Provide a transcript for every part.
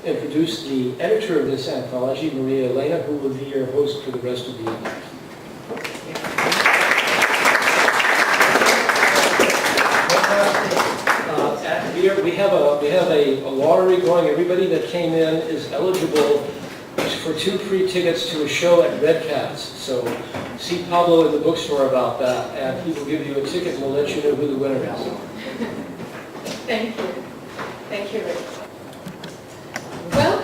introduce the editor of this anthology, Elena, who will be your host for the rest of the evening. Here we have a lottery going. Everybody that came in is eligible for 2 free tickets to a show at Red Cats. So see Pablo in the bookstore about that, and he will give you a ticket and we'll let you know who the winner is. Thank you. Thank you, Rick.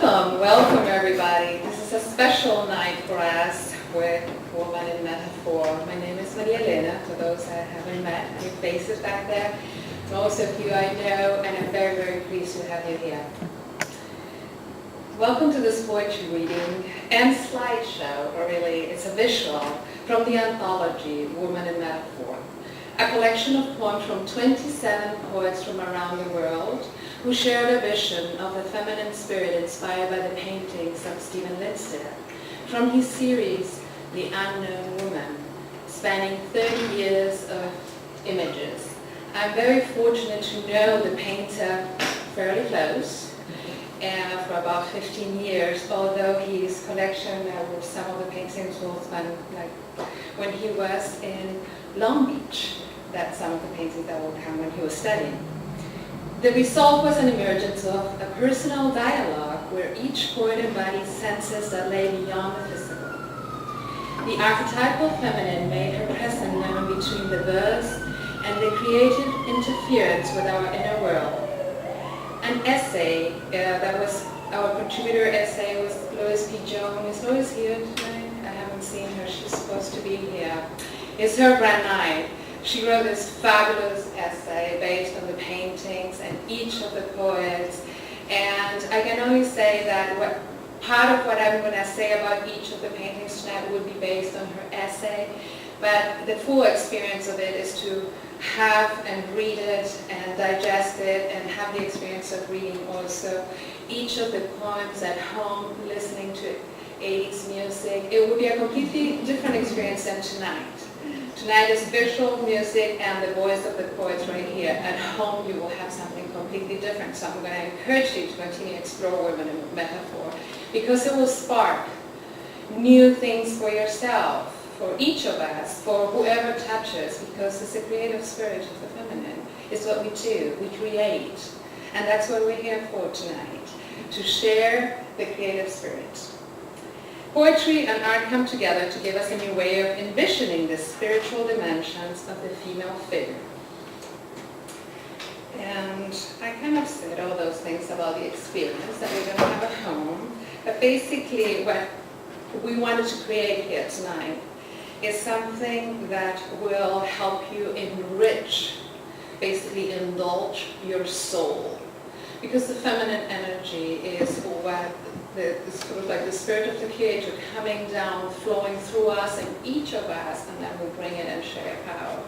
Welcome everybody. This is a special night for us with Woman in Metaphor. My name is Elena, for those I haven't met, your faces back there. Most of you I know, and I'm very, very pleased to have you here. Welcome to this poetry reading and slideshow, or really it's a visual, from the anthology, Woman in Metaphor, a collection of poems from 27 poets from around the world who shared a vision of the feminine spirit inspired by the paintings of Stephen Linsteadt from his series, The Unknown Woman, spanning 30 years of images. I'm very fortunate to know the painter fairly close, for about 15 years, although his collection with some of the paintings was when he was in Long Beach. That's some of the paintings that would come when he was studying. The result was an emergence of a personal dialogue where each poet embodied senses that lay beyond the physical. The archetypal feminine made her present known between the verse and the creative interference with our inner world. An essay that was our contributor essay was Lois P. Jones. Is Lois here tonight? I haven't seen her. She's supposed to be here. It's her grand night. She wrote this fabulous essay based on the paintings and each of the poets. And I can only say that part of what I'm going to say about each of the paintings tonight would be based on her essay. But the full experience of it is to have and read it and digest it and have the experience of reading also each of the poems at home, listening to 80s music. It would be a completely different experience than tonight. Tonight is visual music and the voice of the poets right here. At home you will have something completely different. So I'm going to encourage you to continue to explore Women in Metaphor because it will spark new things for yourself, for each of us, for whoever touches, because it's the creative spirit of the feminine. It's what we do, we create. And that's what we're here for tonight, to share the creative spirit. Poetry and art come together to give us a new way of envisioning the spiritual dimensions of the female figure. And I kind of said all those things about the experience that we're going to have at home, but basically what we wanted to create here tonight is something that will help you enrich, basically indulge your soul. Because the feminine energy is what sort of like the spirit of the creator coming down, flowing through us and each of us, and then we bring it and share it out.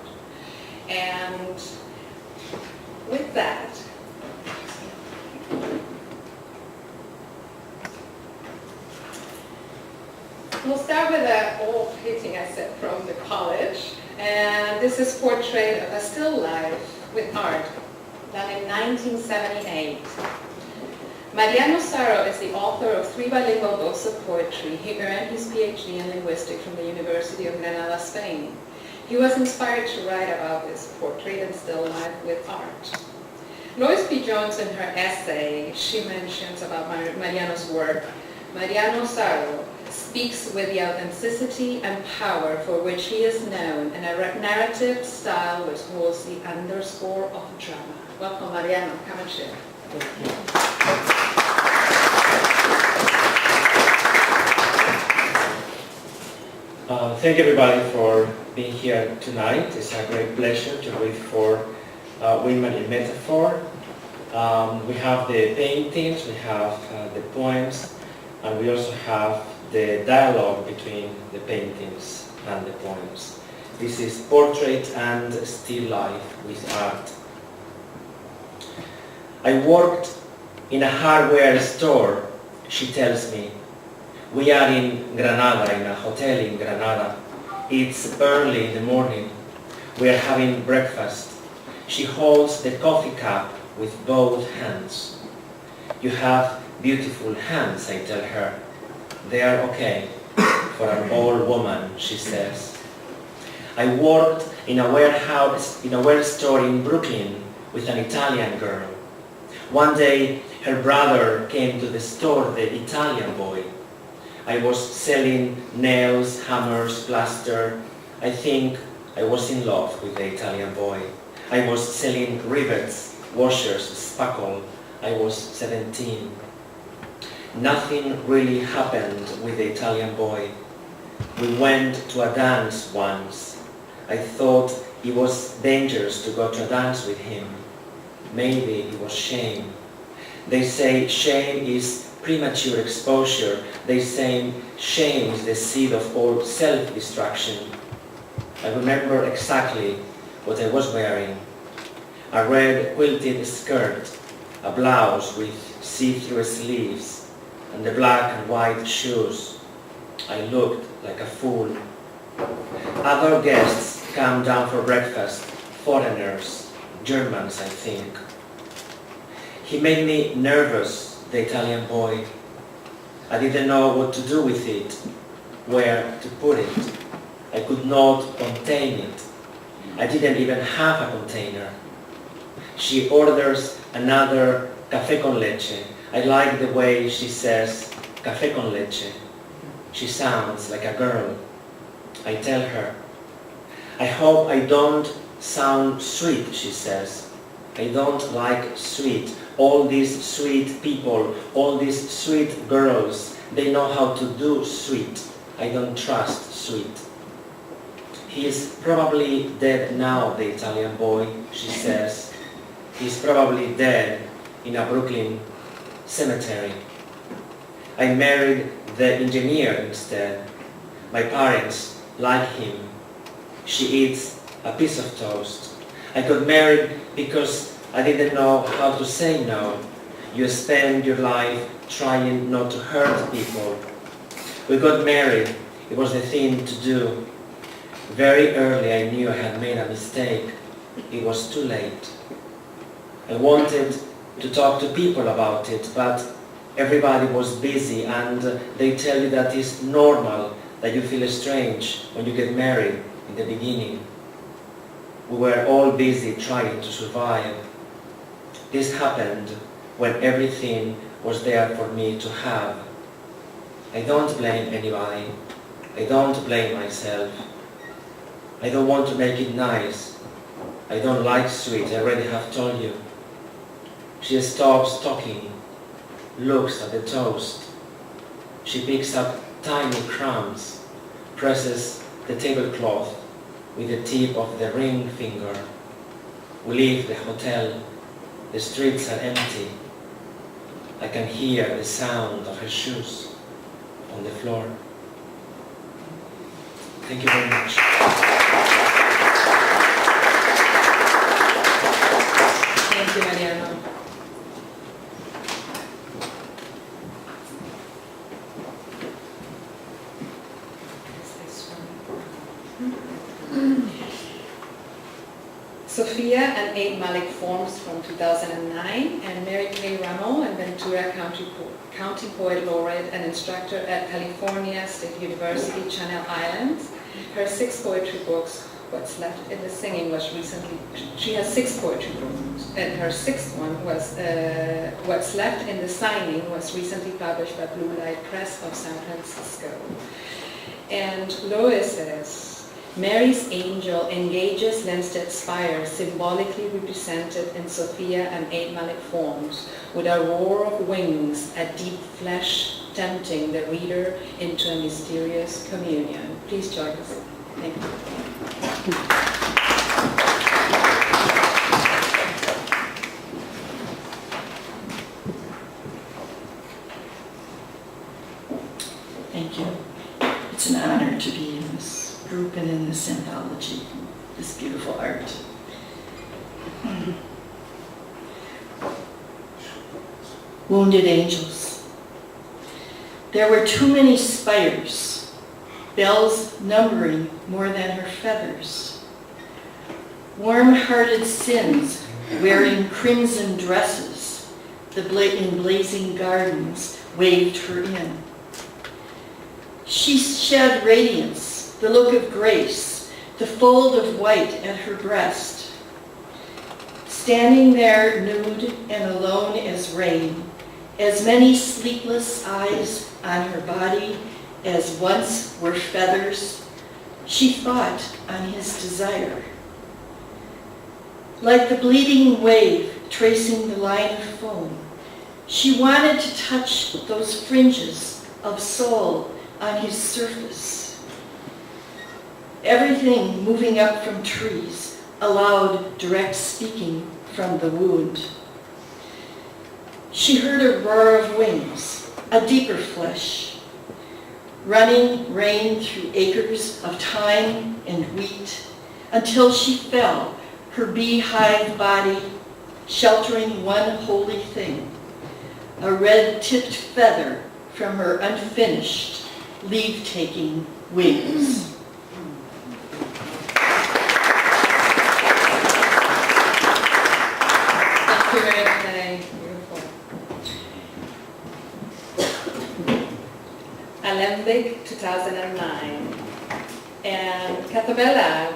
And with that, we'll start with an old painting I said from the college, and this is portrait of a still life with art done in 1978. Mariano Zaro is the author of 3 bilingual books of poetry. He earned his PhD in linguistics from the University of Granada, Spain. He was inspired to write about this portrait and still life with art. Lois P. Jones, in her essay, she mentions about Mariano's work. Mariano Zaro speaks with the authenticity and power for which he is known in a narrative style which holds the underscore of drama. Welcome, Mariano. Come and share. Thank everybody for being here tonight. It's a great pleasure to read for Women in Metaphor. We have the paintings, we have the poems, and we also have the dialogue between the paintings and the poems. This is portrait and still life with art. I worked in a hardware store, she tells me. We are in Granada, in a hotel in Granada. It's early in the morning. We are having breakfast. She holds the coffee cup with both hands. You have beautiful hands, I tell her. They are okay for an old woman, she says. I worked in a warehouse, in a warehouse store in Brooklyn with an Italian girl. One day, her brother came to the store, the Italian boy. I was selling nails, hammers, plaster. I think I was in love with the Italian boy. I was selling rivets, washers, spackle. I was 17. Nothing really happened with the Italian boy. We went to a dance once. I thought it was dangerous to go to a dance with him. Maybe it was shame. They say shame is premature exposure. They say shame is the seed of all self-destruction. I remember exactly what I was wearing. A red quilted skirt, a blouse with see-through sleeves, and the black and white shoes. I looked like a fool. Other guests come down for breakfast, foreigners, Germans, I think. He made me nervous, the Italian boy. I didn't know what to do with it, where to put it. I could not contain it. I didn't even have a container. She orders another café con leche. I like the way she says café con leche. She sounds like a girl. I tell her, I hope I don't sound sweet, she says. I don't like sweet. All these sweet people, all these sweet girls, they know how to do sweet. I don't trust sweet. He's probably dead now, the Italian boy, she says. He's probably dead in a Brooklyn cemetery. I married the engineer instead. My parents like him. She eats a piece of toast. I got married because I didn't know how to say no. You spend your life trying not to hurt people. We got married. It was the thing to do. Very early I knew I had made a mistake. It was too late. I wanted to talk to people about it, but everybody was busy and they tell you that it's normal that you feel strange when you get married in the beginning. We were all busy trying to survive. This happened when everything was there for me to have. I don't blame anybody. I don't blame myself. I don't want to make it nice. I don't like sweet, I already have told you. She stops talking, looks at the toast. She picks up tiny crumbs, presses the tablecloth with the tip of the ring finger. We leave the hotel. The streets are empty. I can hear the sound of her shoes on the floor. Thank you very much. Thank you, Mariano. Sophia and 8 Malik forms from 2009, and Mary Kay Rummel, and Ventura County Poet Laureate and instructor at California State University, Channel Islands. Her 6 poetry books, What's Left in the Singing, was recently, she has 6 poetry books, and her 6th one was What's Left in the Signing, was recently published by Blue Light Press of San Francisco. And Lois says, Mary's angel engages Linsteadt's spire, symbolically represented in Sophia and 8 malic forms, with a roar of wings, a deep flesh tempting the reader into a mysterious communion. Please join us. Thank you. Thank you. It's an honor to be in this group and in this anthology, this beautiful art. Wounded angels. There were too many spires, bells numbering more than her feathers. Warm-hearted sins wearing crimson dresses, in blazing gardens waved her in. She shed radiance, the look of grace, the fold of white at her breast. Standing there nude and alone as rain, as many sleepless eyes on her body as once were feathers, she thought on his desire. Like the bleeding wave tracing the line of foam, she wanted to touch those fringes of soul on his surface. Everything moving up from trees allowed direct speaking from the wound. She heard a roar of wings, a deeper flesh, running rain through acres of thyme and wheat, until she fell, her beehive body sheltering one holy thing, a red-tipped feather from her unfinished leave-taking wings. Thank you very much. Beautiful. Alembic 2009. And Kath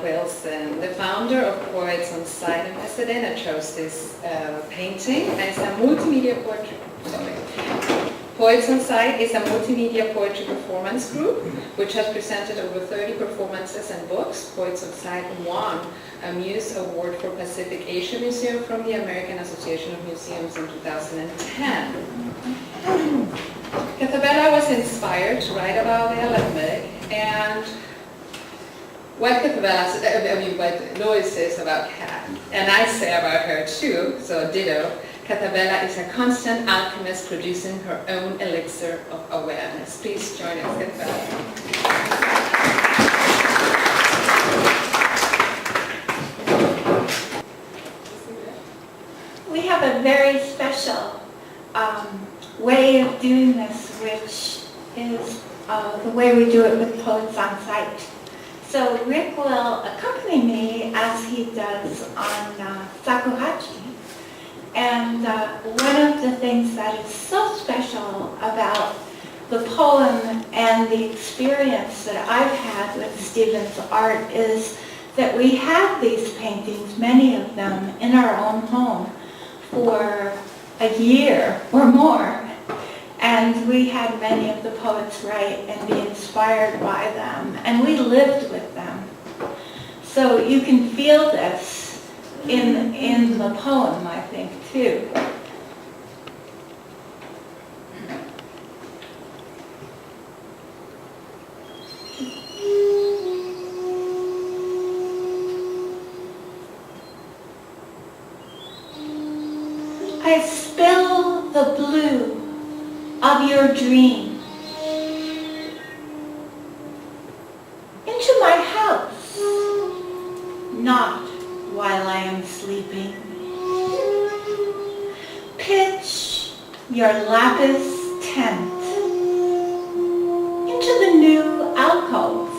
Wilson, the founder of Poets on Site in Pasadena, chose this painting as a multimedia portrait. Poets on Site is a multimedia poetry performance group which has presented over 30 performances and books. Poets on Site won a Muse Award for Pacific Asia Museum from the American Association of Museums in 2010. Kath was inspired to write about the Alembic, and what what Lois says about Kath, and I say about her too, so ditto. Kath is a constant alchemist producing her own elixir of awareness. Please join us, Kath. We have a very special way of doing this, which is the way we do it with Poets on Site. So Rick will accompany me as he does on Shakuhachi. And one of the things that is so special about the poem and the experience that I've had with Stephen's art is that we have these paintings, many of them, in our own home for a year or more. And we had many of the poets write and be inspired by them. And we lived with them. So you can feel this in the poem, I think, too. I spill the blue of your dream into my house, not while I am sleeping. Pitch your lapis tent into the new alcove.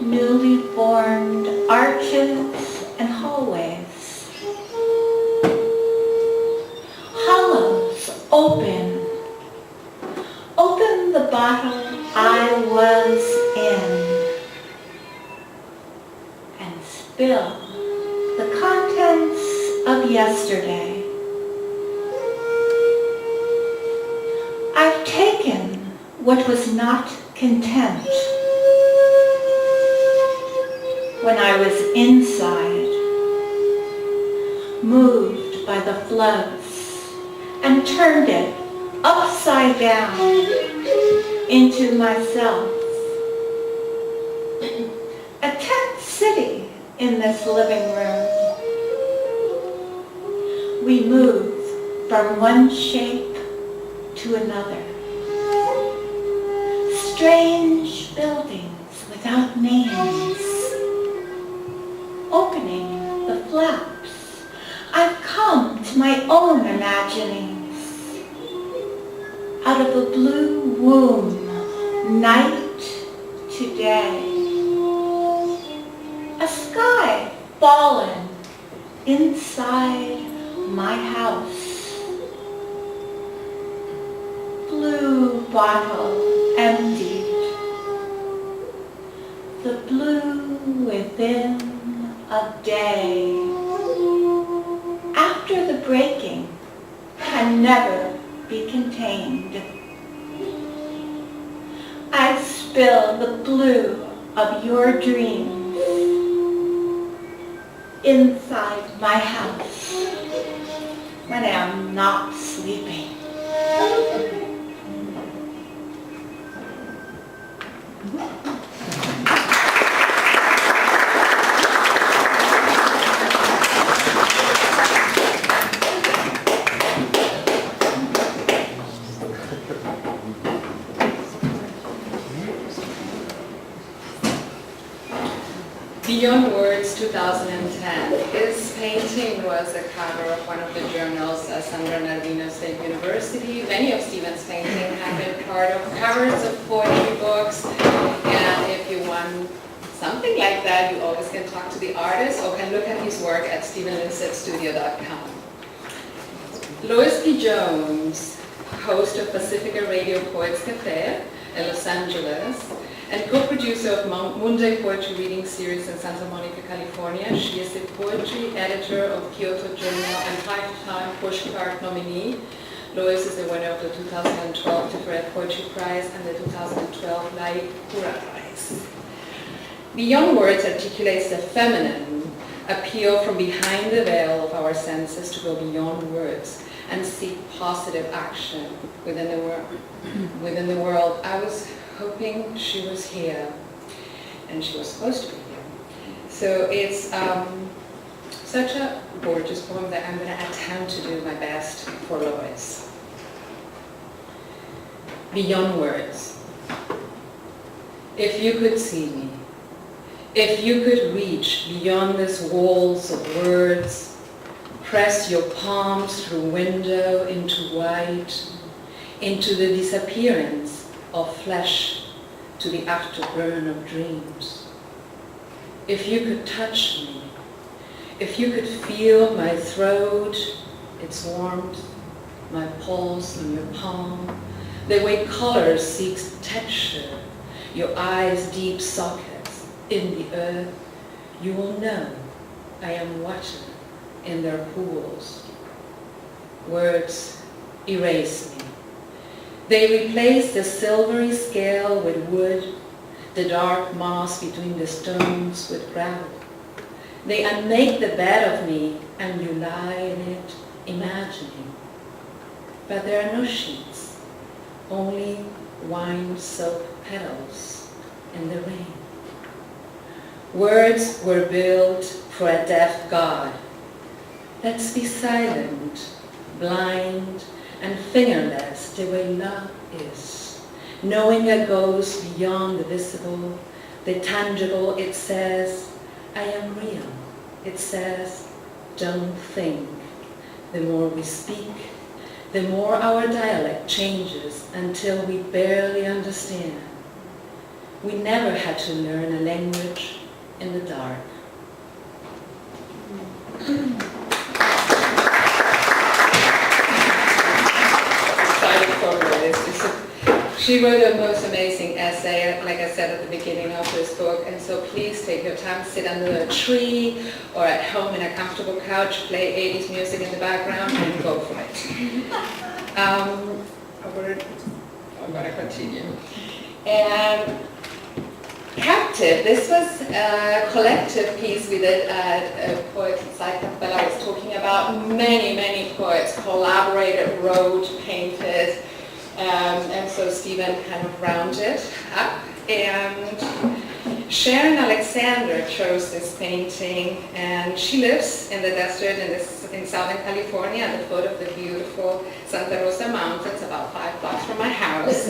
Newly formed arches and hallways. Hollows open. Open the bottle I was in. And spill the contents of yesterday. I've taken what was not content when I was inside, moved by the floods, and turned it upside down into myself. A tent city in this living room. We move from one shape to another. Strange buildings without names. Opening the flaps, I've come to my own imaginings. Out of a blue womb, night to day. A sky fallen inside my house. Blue bottle emptied. The blue within a day. After the breaking can never be contained. I spill the blue of your dreams inside my house when I am not sleeping. Beyond Words 2010. This painting was a cover of one of the journals at San Bernardino State University. Many of Stephen's paintings have been part of covers of poetry books. And if you want something like that, you always can talk to the artist or can look at his work at stephenlinsteadstudio.com. Lois P. Jones, host of Pacifica Radio Poets Cafe in Los Angeles, and co-producer of Monday Poetry Reading Series in Santa Monica, California. She is the poetry editor of Kyoto Journal and 5-time Pushcart nominee. Lois is the winner of the 2012 Tiferet Poetry Prize and the 2012 Lai Kura Prize. Beyond Words articulates the feminine appeal from behind the veil of our senses to go beyond words and seek positive action within the world. I was hoping she was here, and she was supposed to be here. So it's such a gorgeous poem that I'm going to attempt to do my best for Lois. Beyond Words. If you could see me, if you could reach beyond these walls of words, press your palms through window into white, into the disappearance of flesh, to the afterburn of dreams. If you could touch me, if you could feel my throat, its warmth, my pulse in your palm, the way color seeks texture, your eyes' deep sockets in the earth, you will know I am water in their pools. Words erase me. They replace the silvery scale with wood, the dark moss between the stones with gravel. They unmake the bed of me, and you lie in it, imagining. But there are no sheets, only wine-soaked petals in the rain. Words were built for a deaf God. Let's be silent, blind, and fingerless the way love is. Knowing it goes beyond the visible, the tangible. It says, I am real. It says, don't think. The more we speak, the more our dialect changes until we barely understand. We never had to learn a language in the dark. She wrote a most amazing essay, like I said at the beginning of this book, and so please take your time, sit under a tree or at home in a comfortable couch, play 80s music in the background, and go for it. I'm going to continue. And Captive, this was a collective piece we did at Poets Inside Abela. I was talking about many poets collaborated, wrote, painted, and so Stephen kind of rounded up. And Sharon Alexander chose this painting, and she lives in the desert in Southern California at the foot of the beautiful Santa Rosa Mountains, about 5 blocks from my house.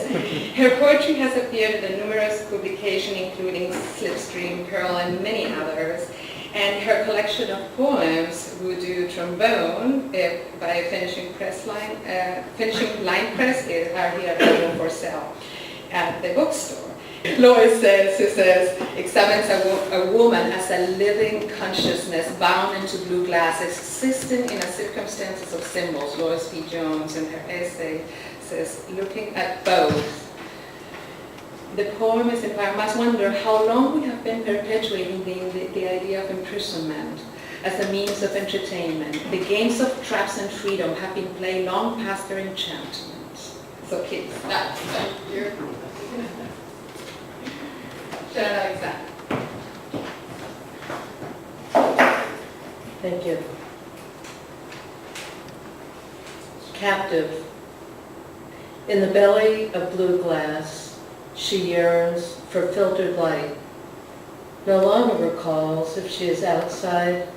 Her poetry has appeared in numerous publications, including Slipstream, Pearl, and many others. And her collection of poems, Voodoo Trombone, by Finishing Line Press, are here available for sale at the bookstore. Lois examines a woman as a living consciousness bound into blue glass, existing in a circumstances of symbols. Lois P. Jones, in her essay, says, looking at both. The poem is inspired. I must wonder how long we have been perpetuating the idea of imprisonment as a means of entertainment. The games of traps and freedom have been played long past their enchantment. So kids, that's here. Sharon Alexander. Thank you. Captive. In the belly of blue glass, she yearns for filtered light. No longer recalls if she is outside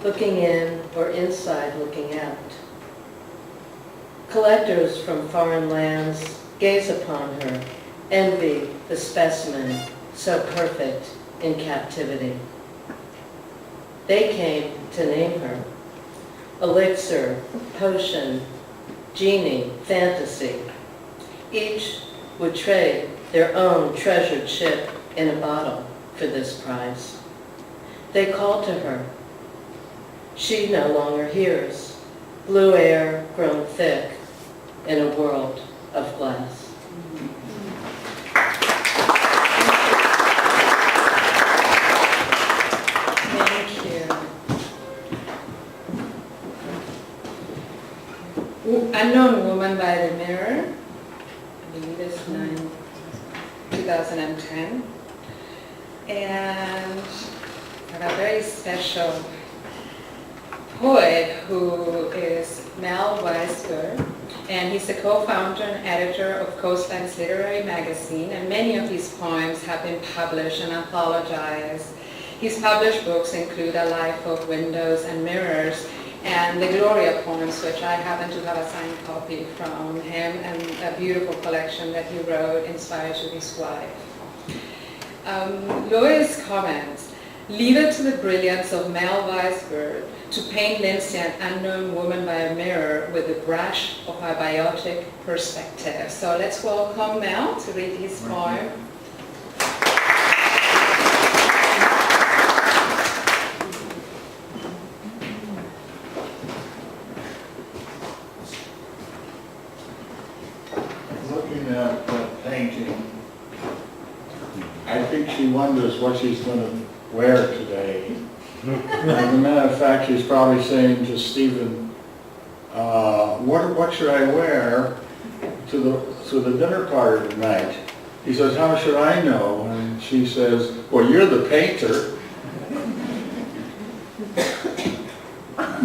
looking in or inside looking out. Collectors from foreign lands gaze upon her, envy the specimen so perfect in captivity. They came to name her. Elixir, potion, genie, fantasy. Each would trade their own treasured ship in a bottle for this prize. They called to her. She no longer hears. Blue air grown thick in a world of glass. Unknown Woman by the Mirror, I believe it's 2010. And a very special poet who is Mel Weisburd, and he's the co-founder and editor of Coastline's literary magazine, and many of his poems have been published and anthologized. His published books include A Life of Windows and Mirrors, and the Gloria poems, which I happen to have a signed copy from him, and a beautiful collection that he wrote inspired to his wife. Lois comments, leave it to the brilliance of Mel Weisburd to paint Linsteadt, Unknown Woman by a Mirror, with the brush of a biotic perspective. So let's welcome Mel to read his poem. At that painting, I think she wonders what she's going to wear today. As a matter of fact, she's probably saying to Stephen, what should I wear to the dinner party tonight? He says, how should I know? And she says, well, you're the painter.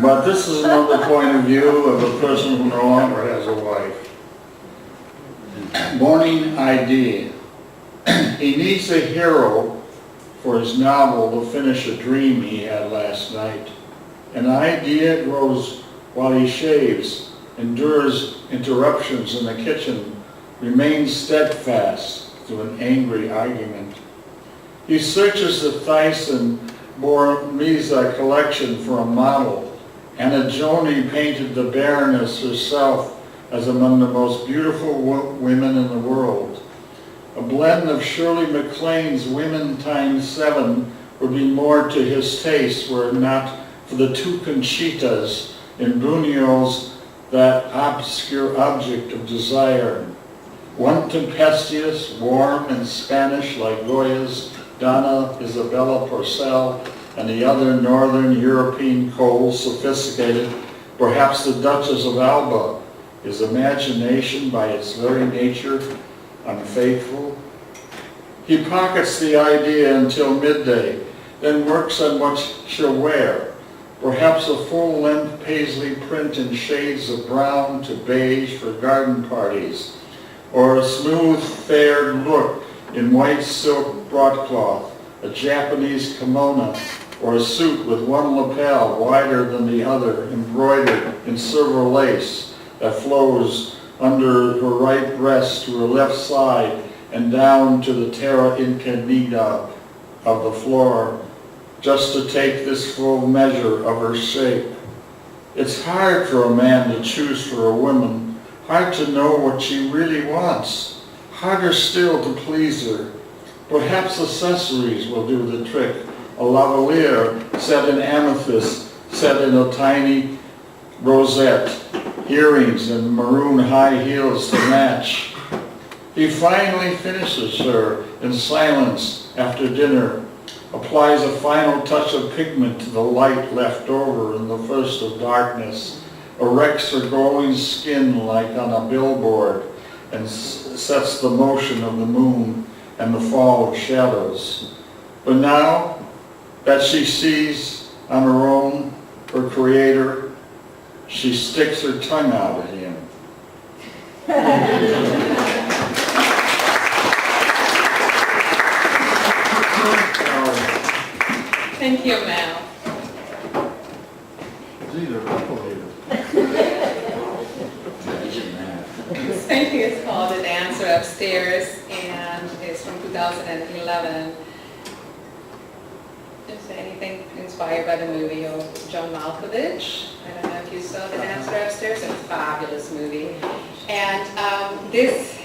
But this is another point of view of a person who no longer has a wife. Morning ID. He needs a hero for his novel to finish a dream he had last night. An idea grows while he shaves, endures interruptions in the kitchen, remains steadfast through an angry argument. He searches the Thyssen Bormisa collection for a model. Anna Joni painted the Baroness herself as among the most beautiful women in the world. A blend of Shirley MacLaine's Women ×7 would be more to his taste were it not for the two Conchitas in Buñuel's That Obscure Object of Desire. One tempestuous, warm, and Spanish like Goya's Donna Isabella Porcel, and the other Northern European cold, sophisticated, perhaps the Duchess of Alba. Is imagination by its very nature unfaithful? He pockets the idea until midday, then works on what she'll wear. Perhaps a full-length paisley print in shades of brown to beige for garden parties, or a smooth, fair look in white silk broadcloth, a Japanese kimono, or a suit with one lapel wider than the other, embroidered in silver lace that flows under her right breast to her left side and down to the terra incognita of the floor, just to take this full measure of her shape. It's hard for a man to choose for a woman, hard to know what she really wants, harder still to please her. Perhaps accessories will do the trick. A lavalier set in amethyst, set in a tiny rosette, earrings and maroon high heels to match. He finally finishes her in silence after dinner, applies a final touch of pigment to the light left over in the first of darkness, erects her glowing skin like on a billboard, and sets the motion of the moon and the fall of shadows. But now that she sees on her own her creator, she sticks her tongue out at him. Thank you, Mel. This painting is called The Dancer Upstairs and is from 2011. Is there anything inspired by the movie of John Malkovich? I don't know if you saw The Dancer Upstairs. It's a fabulous movie. And this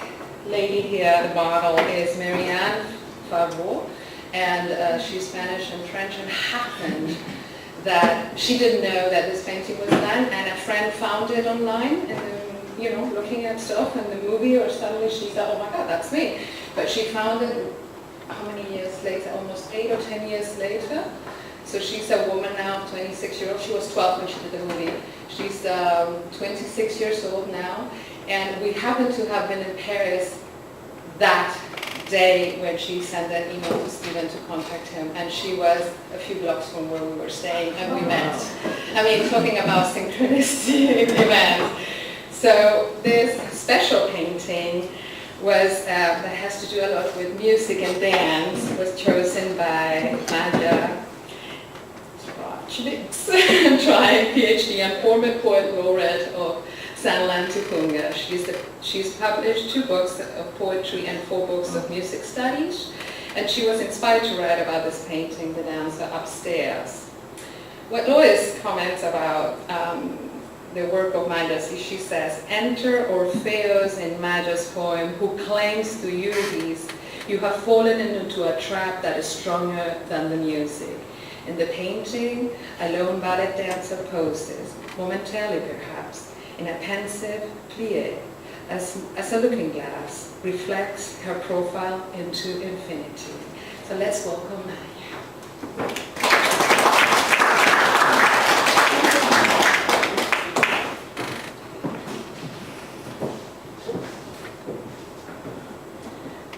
lady here, the model, is Mariano Zaro, and she's Spanish and French, and happened that she didn't know that this painting was done, and a friend found it online, and then, looking at stuff in the movie, or suddenly she thought, oh my God, that's me. But she found it, how many years later? Almost 8 or 10 years later. So she's a woman now, 26-year-old. She was 12 when she did the movie. She's 26 years old now, and we happen to have been in Paris that day when she sent an email to Stephen to contact him, and she was a few blocks from where we were staying, and we met. I mean, talking about synchronistic events. So this special painting was that has to do a lot with music and dance. Was chosen by Maja Trochimczyk, trying PhD and former poet laureate of Sanlan Tukunga. She's published 2 books of poetry and 4 books of music studies, and she was inspired to write about this painting, The Dancer Upstairs. What Lois comments about the work of Maja's is, she says, enter Orpheus in Maja's poem, who claims to Ulysses, you have fallen into a trap that is stronger than the music. In the painting, a lone ballet dancer poses, momentarily perhaps, in a pensive plie, as a looking glass reflects her profile into infinity. So let's welcome Maja.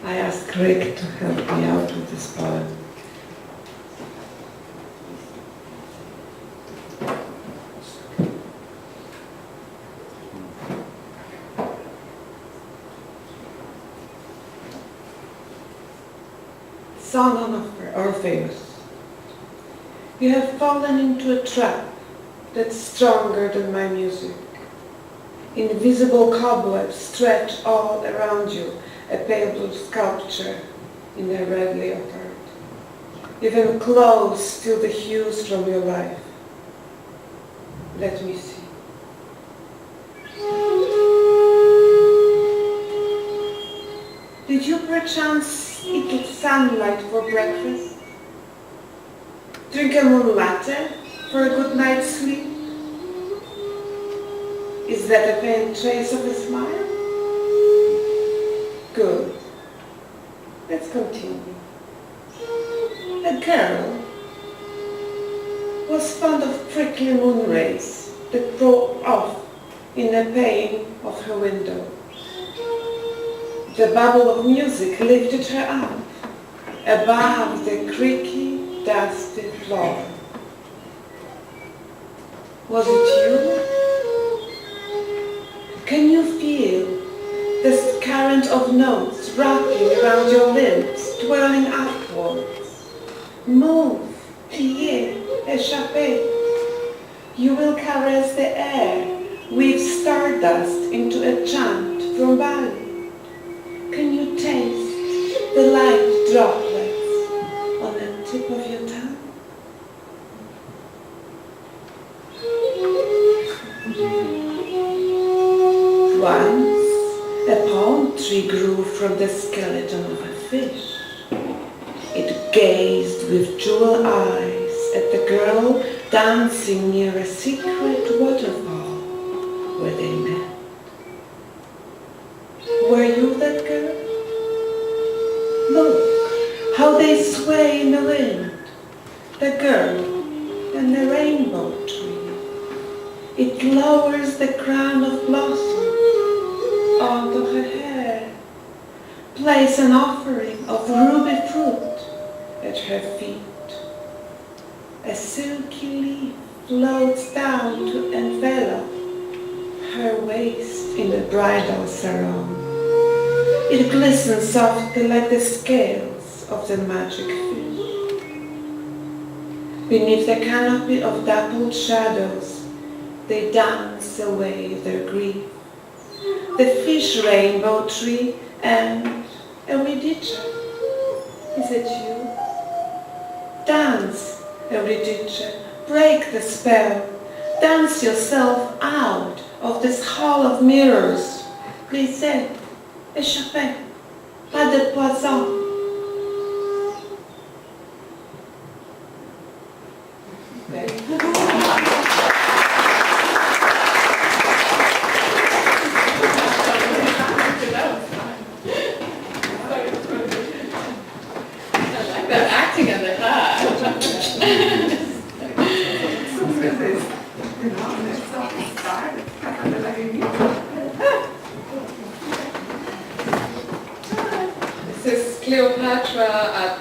I asked Rick to help me out with this poem. Son of Orpheus, you have fallen into a trap that's stronger than my music. Invisible cobwebs stretch all around you, a pale blue sculpture in a red leopard. Even clothes steal the hues from your life. Let me see. Did you perchance eat sunlight for breakfast? Drink a moon latte for a good night's sleep? Is that a faint trace of a smile? Good. Let's continue. A girl was fond of prickly moon rays that broke off in a pane of her window. The bubble of music lifted her up, above the creaky, dusty floor. Was it you? Can you feel this current of notes wrapping around your lips, twirling upwards? Move, pliez, échappez. You will caress the air, weave stardust into a chant from Bali. Can you taste the light droplets on the tip of your tongue? Once, a palm tree grew from the skeleton of a fish. It gazed with jewel eyes at the girl dancing near a secret waterfall where they met. Were you that girl? Look how they sway in the wind, the girl and the rainbow tree. It lowers the crown of blossom onto her hair, place an offering of ruby fruit at her feet. A silky leaf floats down to envelop her waist in the bridal sarong. It glistens softly like the scales of the magic fish. Beneath the canopy of dappled shadows, they dance away their grief. The fish rainbow tree and Eurydice. Is it you? Dance, Eurydice, break the spell. Dance yourself out of this hall of mirrors. Glissez, échappez, pas de poison. They're acting in the heart. This is Cleopatra at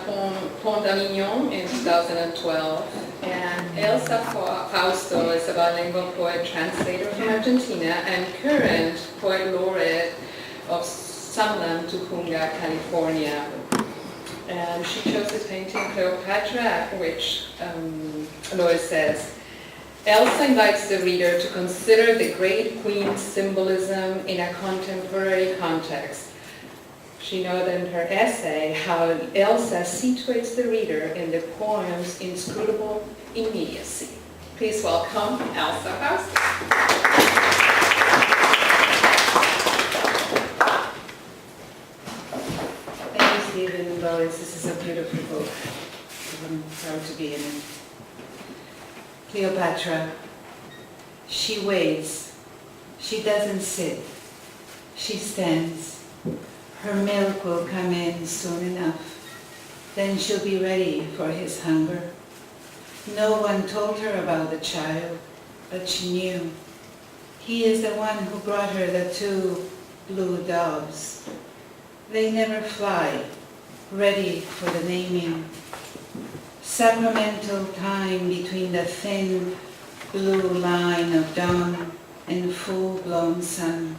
Pont d'Avignon in 2012. And Elsa Frausto is a bilingual poet translator from Argentina and current poet laureate of Sunland, Tupunga, California. And she chose this painting, Cleopatra, which Lois says, Elsa invites the reader to consider the great queen's symbolism in a contemporary context. She noted in her essay how Elsa situates the reader in the poem's inscrutable immediacy. Please welcome Elsa Frausto. Stephen and Lois, this is a beautiful book. I'm proud to be in it. Cleopatra, she waits. She doesn't sit. She stands. Her milk will come in soon enough. Then she'll be ready for his hunger. No one told her about the child, but she knew. He is the one who brought her the 2 blue doves. They never fly, ready for the naming. Sacramental time between the thin blue line of dawn and full-blown sun.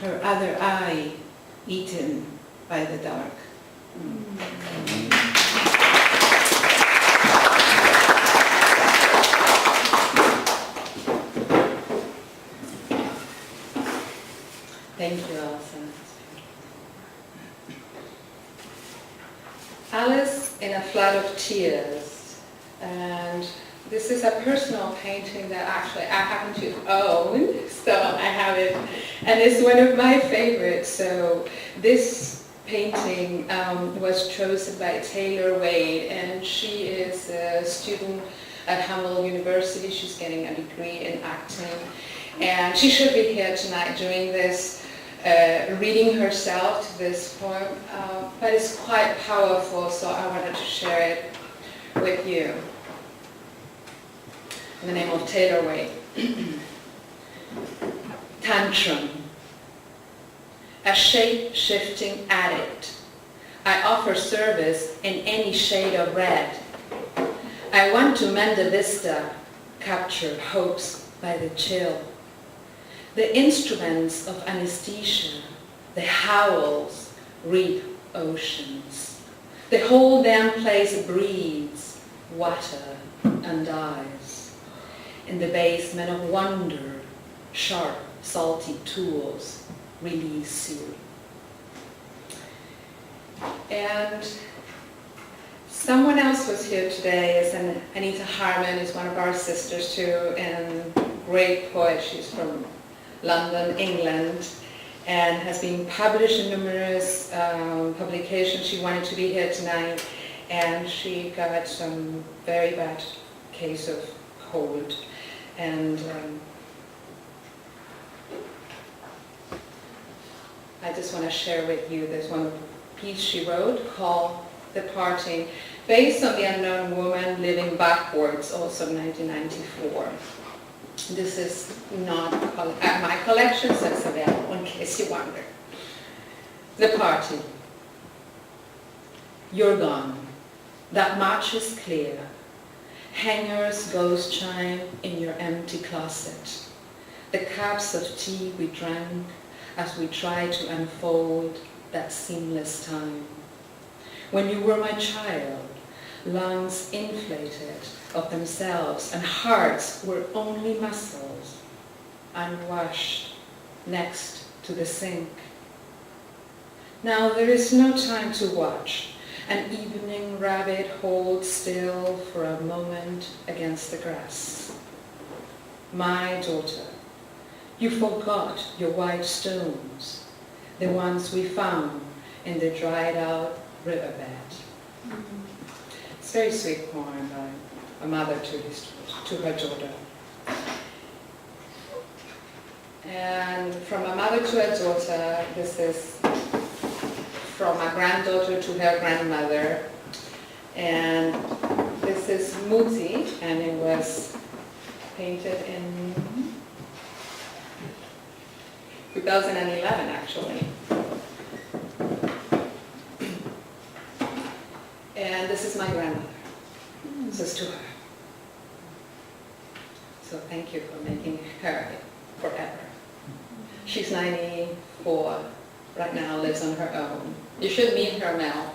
Her other eye eaten by the dark. Thank you, Elsa. Alice in a Flood of Tears. And this is a personal painting that actually I happen to own, so I have it. And it's one of my favorites. So this painting was chosen by Taylor Wade, and she is a student at Hamilton University. She's getting a degree in acting. And she should be here tonight doing this, reading herself to this poem, but it's quite powerful, so I wanted to share it with you. In the name of Taylor Wade. Tantrum. A shape-shifting addict, I offer service in any shade of red. I want to mend the vista, capture hopes by the chill. The instruments of anesthesia, the howls, reap oceans. The whole damn place breathes water and dies. In the basement of wonder, sharp, salty tools release you. And someone else was here today, is Anita Harman, is one of our sisters too, and great poet. She's from London, England, and has been published in numerous publications. She wanted to be here tonight, and she got some very bad case of cold. And I just want to share with you, there's one piece she wrote called The Parting, based on The Unknown Woman Living Backwards, also 1994. This is not my collection, so it's available in case you wonder. The Parting. You're gone. That much is clear. Hangers ghost chime in your empty closet. The cups of tea we drank as we tried to unfold that seamless time. When you were my child, lungs inflated of themselves and hearts were only muscles, unwashed next to the sink. Now there is no time to watch. An evening rabbit holds still for a moment against the grass. My daughter, you forgot your white stones, the ones we found in the dried out riverbed. It's a very sweet poem by a mother to her daughter. And from a mother to a daughter, this is from a granddaughter to her grandmother. And this is Muti, and it was painted in 2011, actually. And this is my grandmother. This is to her. So thank you for making her forever. She's 94 right now, lives on her own. You should meet her, Mel.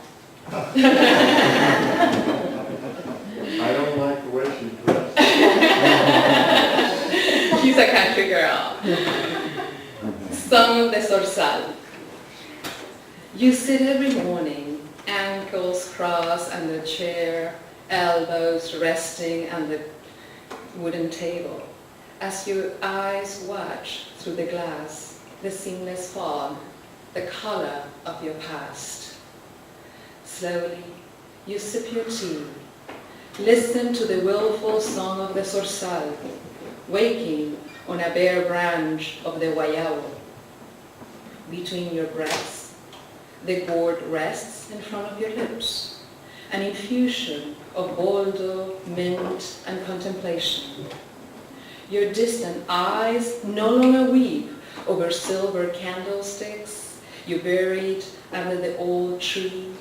I don't like the way she dresses. She's a country girl. Song of the Zorzal. You sit every morning, ankles crossed on the chair, elbows resting on the wooden table, as your eyes watch through the glass, the seamless fog, the color of your past. Slowly, you sip your tea, listen to the willful song of the Zorzal, waking on a bare branch of the guayabo. Between your breaths, the gourd rests in front of your lips, an infusion of boldo, mint, and contemplation. Your distant eyes no longer weep over silver candlesticks you buried under the old tree,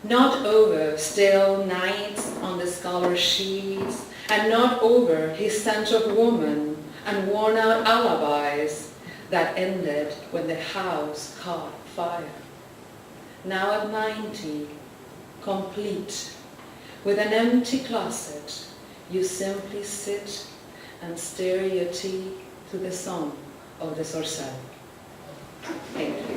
not over stale nights on the scholar's sheets, and not over his sense of woman and worn-out alibis that ended when the house caught fire. Now at 90, complete, with an empty closet, you simply sit and stir your tea to the song of the Zorzal. Thank you.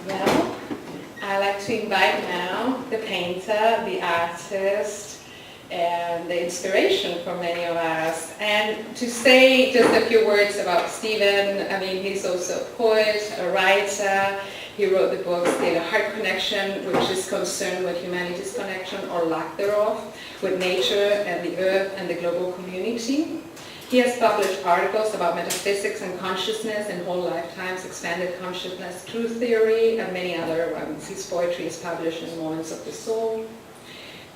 Well, I'd like to invite now the painter, the artist, and the inspiration for many of us, and to say just a few words about Stephen. I mean, he's also a poet, a writer. He wrote the book The Heart Connection, which is concerned with humanity's connection or lack thereof with nature and the earth and the global community. He has published articles about metaphysics and consciousness in whole lifetimes, expanded consciousness, truth theory, and many other ones. His poetry is published in Moments of the Soul,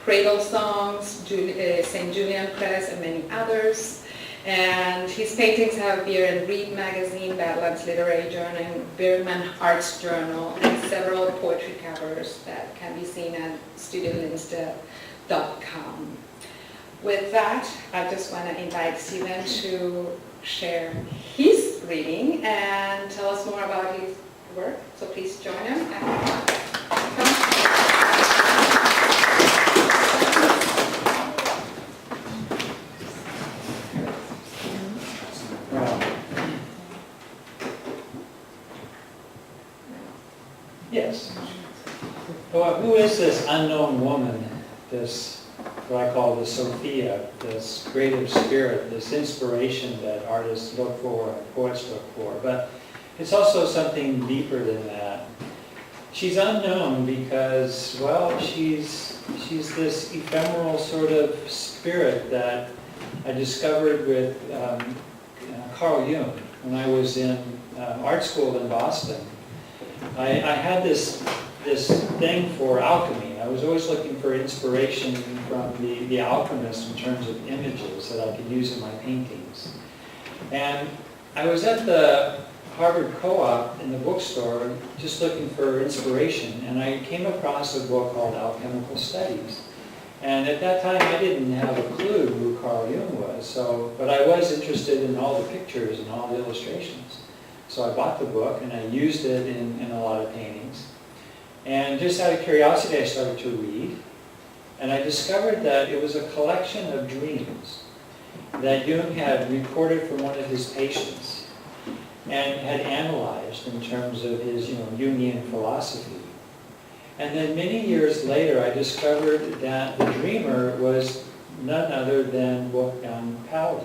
Cradle Songs, St. Julian Press, and many others. And his paintings have appeared in Reed Magazine, Badlands Literary Journal, Birman Arts Journal, and several poetry covers that can be seen at StephenLinsteadt.com. With that, I just want to invite Stephen to share his reading and tell us more about his work. So please join him. Yes. Well, who is this unknown woman, this, what I call the Sophia, this creative spirit, this inspiration that artists look for and poets look for? But it's also something deeper than that. She's unknown because, well, she's this ephemeral sort of spirit that I discovered with Carl Jung when I was in art school in Boston. I had this thing for alchemy. I was always looking for inspiration from the alchemist in terms of images that I could use in my paintings. And I was at the Harvard Co-op in the bookstore just looking for inspiration, and I came across a book called Alchemical Studies. And at that time I didn't have a clue who Carl Jung was, but I was interested in all the pictures and all the illustrations. So I bought the book and I used it in a lot of paintings. And just out of curiosity, I started to read. And I discovered that it was a collection of dreams that Jung had recorded from one of his patients and had analyzed in terms of his Jungian philosophy. And then many years later, I discovered that the dreamer was none other than Wolfgang Pauli,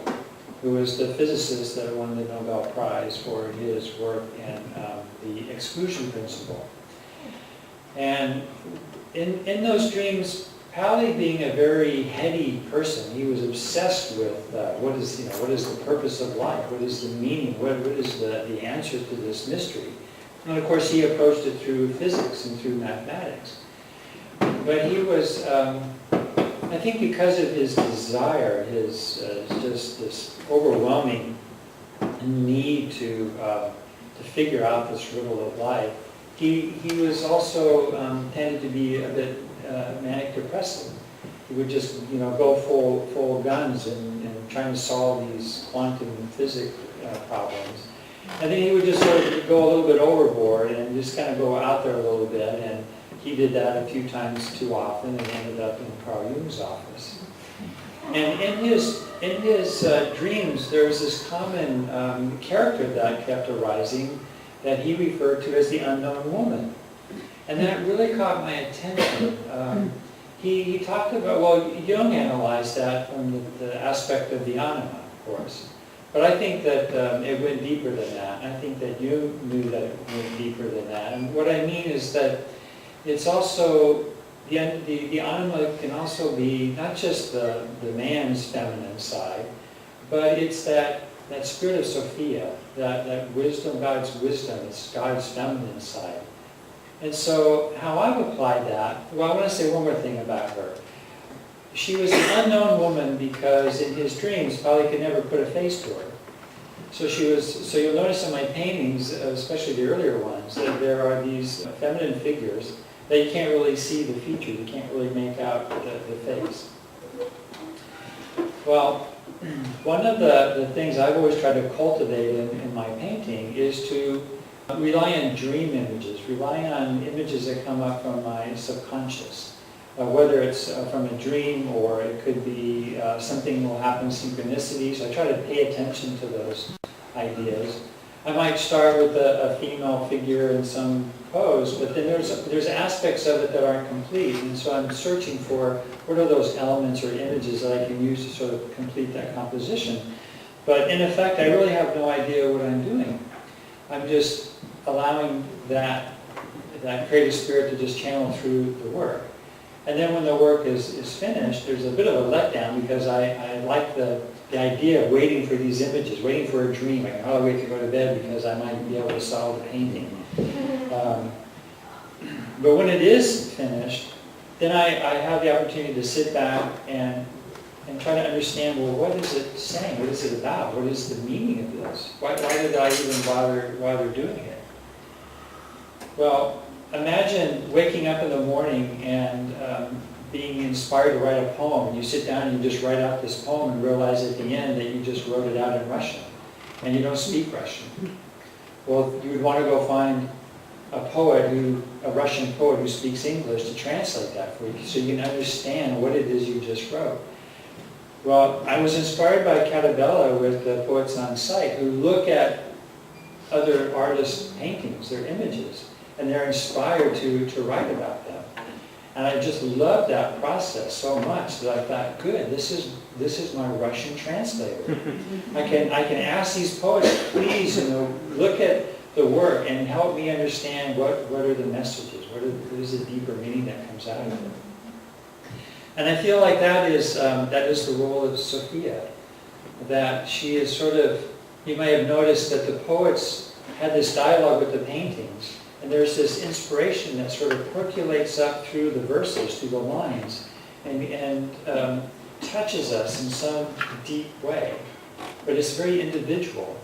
who was the physicist that won the Nobel Prize for his work in the exclusion principle. And in those dreams, Pauli, being a very heady person, he was obsessed with what is the purpose of life, what is the meaning, what is the answer to this mystery. And of course, he approached it through physics and through mathematics. But he was, I think, because of his desire, his just this overwhelming need to figure out this riddle of life, he was also tended to be a bit manic depressive. He would just go full guns in trying to solve these quantum physics problems. And then he would just sort of go a little bit overboard and just kind of go out there a little bit, and he did that a few times too often and ended up in Carl Jung's office. And in his dreams, there was this common character that kept arising that he referred to as the unknown woman. And that really caught my attention. He talked about, well, Jung analyzed that from the aspect of the anima, of course. But I think that it went deeper than that. I think that Jung knew that it went deeper than that. And what I mean is that it's also, the anima can also be not just the man's feminine side, but it's that spirit of Sophia, that wisdom, God's wisdom, it's God's feminine side. And so how I've applied that, well, I want to say one more thing about her. She was an unknown woman because in his dreams, Pauli could never put a face to her. So you'll notice in my paintings, especially the earlier ones, that there are these feminine figures that you can't really see the features, you can't really make out the face. Well, one of the things I've always tried to cultivate in my painting is to rely on dream images, rely on images that come up from my subconscious. Whether it's from a dream or it could be something will happen synchronicity. So I try to pay attention to those ideas. I might start with a female figure in some pose, but then there's aspects of it that aren't complete, and so I'm searching for what are those elements or images that I can use to sort of complete that composition. But in effect, I really have no idea what I'm doing. I'm just allowing that creative spirit to just channel through the work. And then when the work is finished, there's a bit of a letdown because I like the idea of waiting for these images, waiting for a dream. I can hardly wait to go to bed because I might be able to solve the painting. But when it is finished, then I have the opportunity to sit back and and try to understand, well, what is it saying? What is it about? What is the meaning of this? Why did I even bother doing it? Well, imagine waking up in the morning and being inspired to write a poem, and you sit down and you just write out this poem and realize at the end that you just wrote it out in Russian, and you don't speak Russian. Well, you would want to go find a Russian poet who speaks English to translate that for you, so you can understand what it is you just wrote. Well, I was inspired by Abela with the Poets on Site, who look at other artists' paintings, their images, and they're inspired to write about them. And I just loved that process so much that I thought, good, this is my Russian translator. I can ask these poets, please, look at the work and help me understand what are the messages, what is the deeper meaning that comes out of it. And I feel like that is the role of Sophia, that she is sort of, you may have noticed that the poets had this dialogue with the paintings, and there's this inspiration that sort of percolates up through the verses, through the lines, and touches us in some deep way. But it's very individual.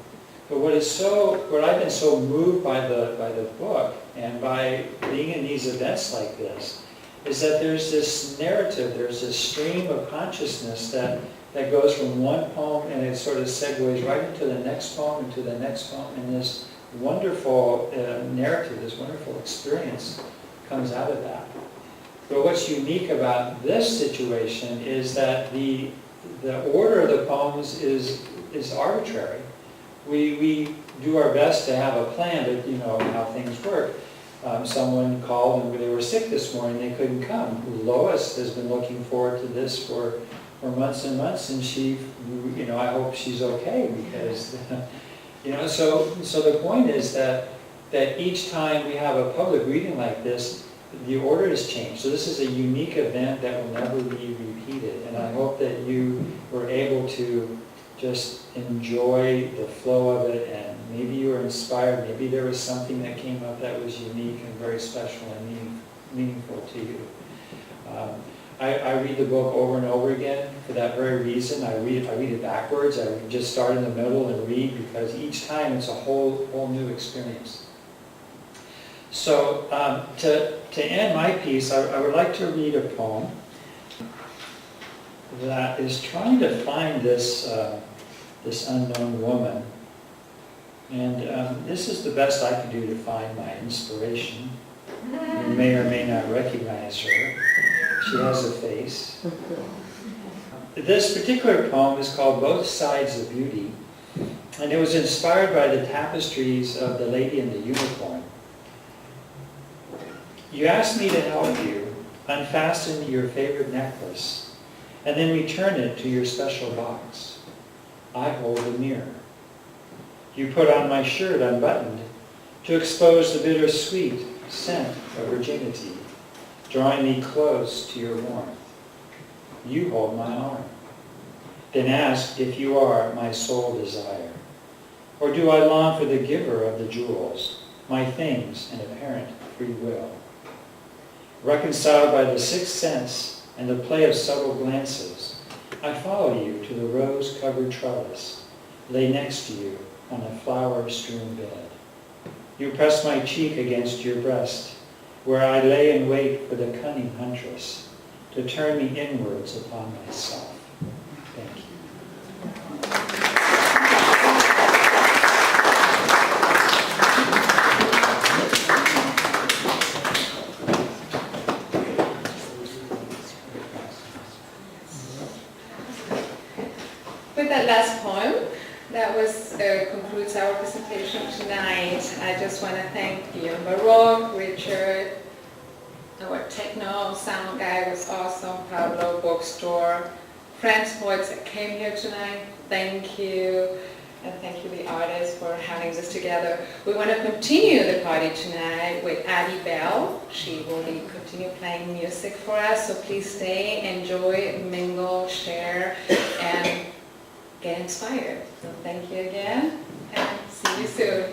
But what I've been so moved by the book and by being in these events like this, is that there's this narrative, there's this stream of consciousness that goes from one poem and it sort of segues right into the next poem, into the next poem, and this wonderful narrative, this wonderful experience comes out of that. But what's unique about this situation is that the order of the poems is arbitrary. We do our best to have a plan, but you know how things work. Someone called and they were sick this morning, they couldn't come. Lois has been looking forward to this for months and months, and she, I hope she's okay, because so the point is that each time we have a public reading like this, the order has changed. So this is a unique event that will never be repeated, and I hope that you were able to just enjoy the flow of it, and maybe you were inspired, maybe there was something that came up that was unique and very special and meaningful to you. I read the book over and over again for that very reason. I read it backwards. I just start in the middle and read, because each time it's a whole new experience. So to end my piece, I would like to read a poem that is trying to find this unknown woman. And this is the best I could do to find my inspiration. You may or may not recognize her. She has a face. This particular poem is called Both Sides of Beauty, and it was inspired by the tapestries of The Lady and the Unicorn. You asked me to help you unfasten your favorite necklace and then return it to your special box. I hold a mirror. You put on my shirt unbuttoned to expose the bittersweet scent of virginity, drawing me close to your warmth. You hold my arm, then ask if you are my sole desire, or do I long for the giver of the jewels, my things and apparent free will. Reconciled by the sixth sense and the play of subtle glances, I follow you to the rose-covered trellis, lay next to you on a flower-strewn bed. You press my cheek against your breast, where I lay in wait for the cunning huntress to turn me inwards upon myself. Thank you. With that last poem, that concludes our presentation tonight. I just want to thank Baroque, Richard, our techno sound guy was awesome, Pablo, bookstore, friends, poets that came here tonight, thank you. And thank you, the artists, for having this together. We want to continue the party tonight with Abela. She will continue playing music for us, so please stay, enjoy, mingle, share, and get inspired. So thank you again, and see you soon.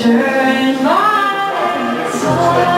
turn my side.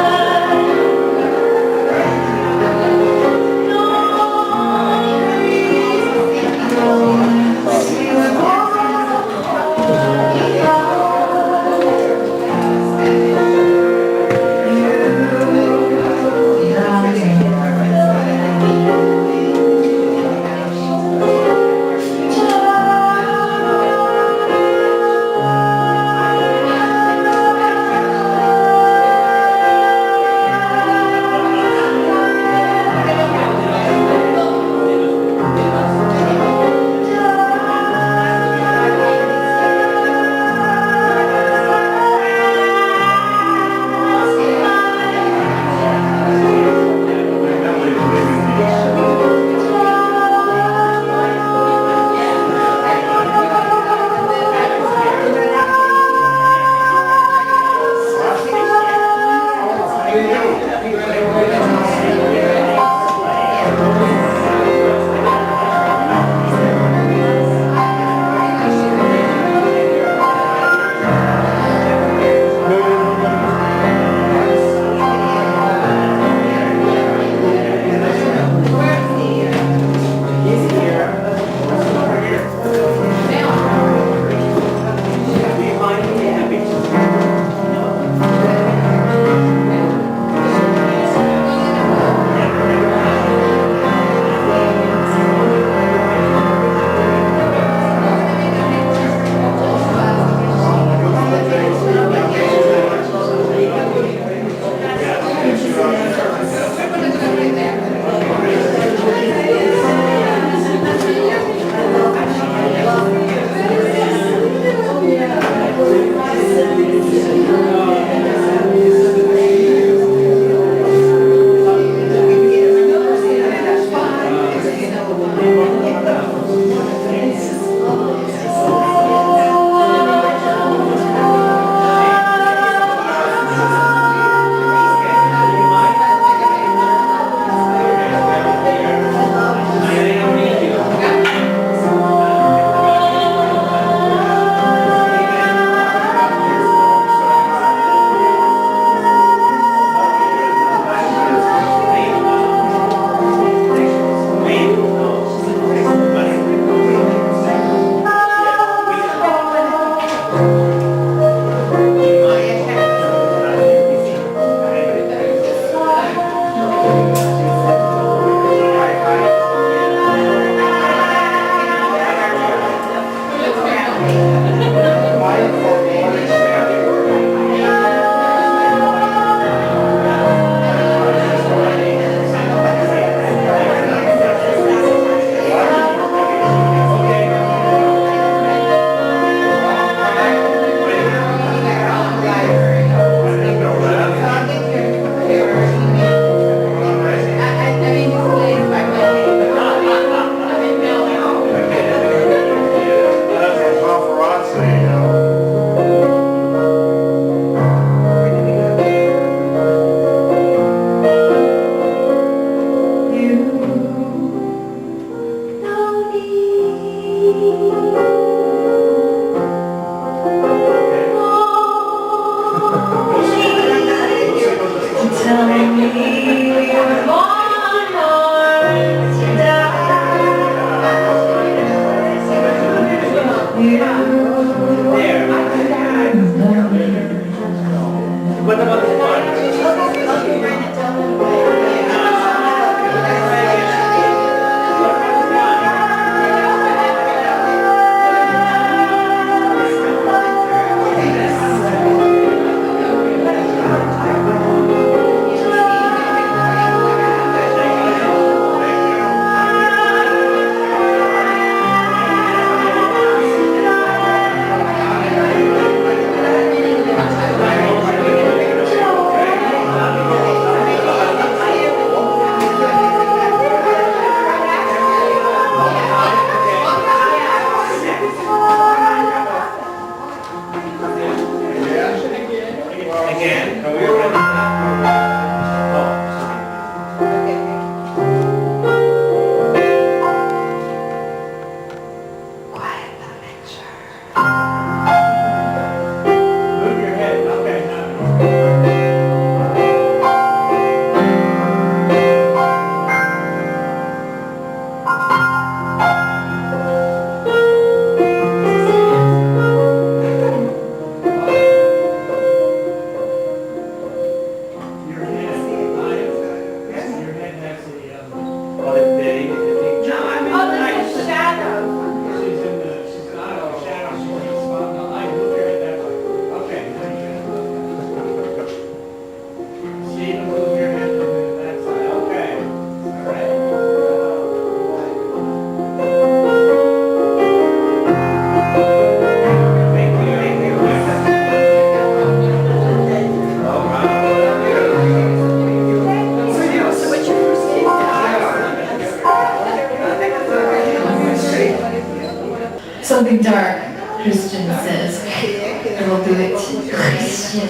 something dark, Christian says. I will do it, Christian.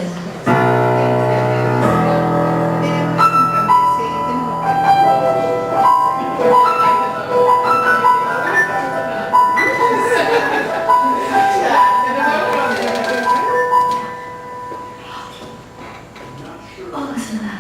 Oh, listen to that.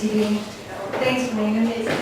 CD. Thanks for being amazing.